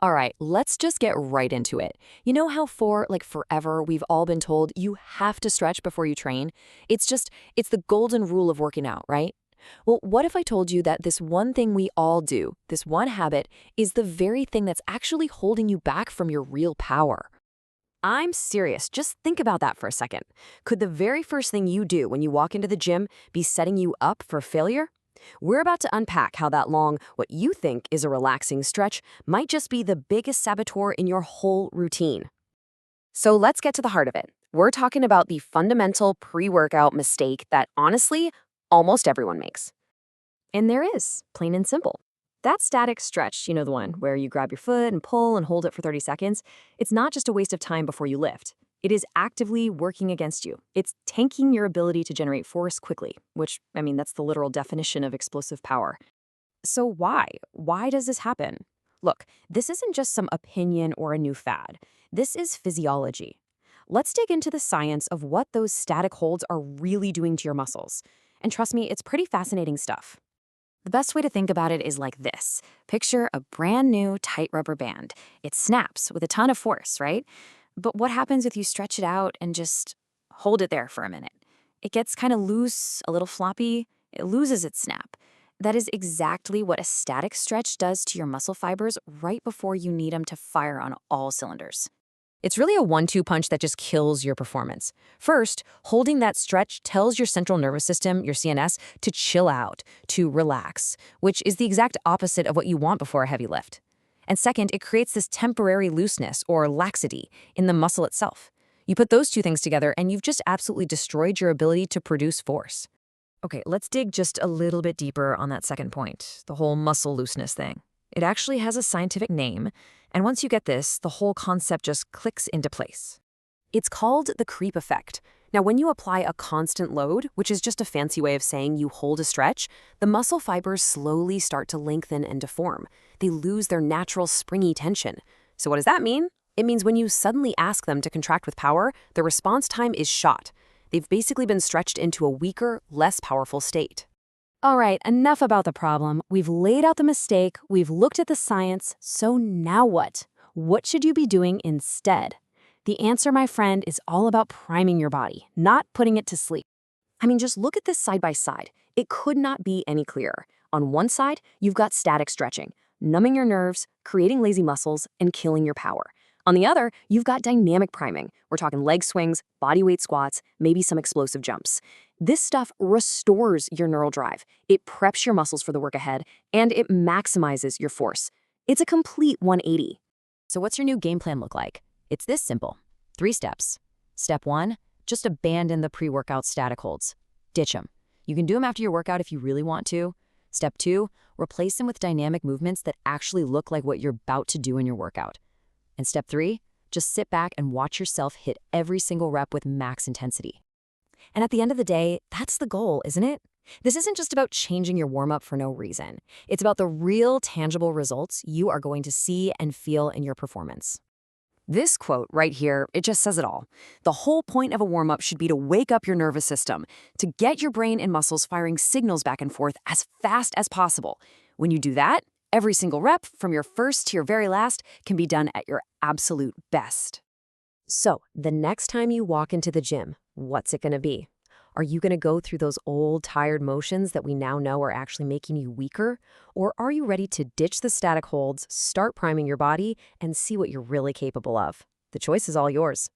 All right, let's just get right into it. You know how for forever we've all been told you have to stretch before you train? It's the golden rule of working out, right? Well, what if I told you that this one thing we all do, this one habit, is the very thing that's actually holding you back from your real power? I'm serious. Just think about that for a second. Could the very first thing you do when you walk into the gym be setting you up for failure? We're about to unpack how that long, what you think is a relaxing stretch, might just be the biggest saboteur in your whole routine. So let's get to the heart of it. We're talking about the fundamental pre-workout mistake that, honestly, almost everyone makes. And there is, plain and simple. That static stretch, you know the one where you grab your foot and pull and hold it for 30 seconds, it's not just a waste of time before you lift. It is actively working against you. It's tanking your ability to generate force quickly, which, that's the literal definition of explosive power. So why? Why does this happen? Look, this isn't just some opinion or a new fad. This is physiology. Let's dig into the science of what those static holds are really doing to your muscles. And trust me, it's pretty fascinating stuff. The best way to think about it is like this. Picture a brand new tight rubber band. It snaps with a ton of force, right? But what happens if you stretch it out and just hold it there for a minute? It gets kind of loose, a little floppy. It loses its snap. That is exactly what a static stretch does to your muscle fibers right before you need them to fire on all cylinders. It's really a 1-2 punch that just kills your performance. First, holding that stretch tells your central nervous system, your CNS, to chill out, to relax, which is the exact opposite of what you want before a heavy lift. And second, it creates this temporary looseness or laxity in the muscle itself. You put those two things together and you've just absolutely destroyed your ability to produce force. Okay, let's dig just a little bit deeper on that second point, the whole muscle looseness thing. It actually has a scientific name, and once you get this, the whole concept just clicks into place. It's called the creep effect. Now, when you apply a constant load, which is just a fancy way of saying you hold a stretch, the muscle fibers slowly start to lengthen and deform. They lose their natural springy tension. So what does that mean? It means when you suddenly ask them to contract with power, the response time is shot. They've basically been stretched into a weaker, less powerful state. All right, enough about the problem. We've laid out the mistake, we've looked at the science, so now what? What should you be doing instead? The answer, my friend, is all about priming your body, not putting it to sleep. Just look at this side by side. It could not be any clearer. On one side, you've got static stretching, numbing your nerves, creating lazy muscles, and killing your power. On the other, you've got dynamic priming. We're talking leg swings, body weight squats, maybe some explosive jumps. This stuff restores your neural drive. It preps your muscles for the work ahead, and it maximizes your force. It's a complete 180. So what's your new game plan look like? It's this simple. 3 steps. Step 1, just abandon the pre-workout static holds. Ditch them. You can do them after your workout if you really want to. Step 2, replace them with dynamic movements that actually look like what you're about to do in your workout. And step 3, just sit back and watch yourself hit every single rep with max intensity. And at the end of the day, that's the goal, isn't it? This isn't just about changing your warm-up for no reason. It's about the real, tangible results you are going to see and feel in your performance. This quote right here, it just says it all. The whole point of a warm-up should be to wake up your nervous system, to get your brain and muscles firing signals back and forth as fast as possible. When you do that, every single rep, from your first to your very last, can be done at your absolute best. So, the next time you walk into the gym, what's it going to be? Are you going to go through those old, tired motions that we now know are actually making you weaker? Or are you ready to ditch the static holds, start priming your body, and see what you're really capable of? The choice is all yours.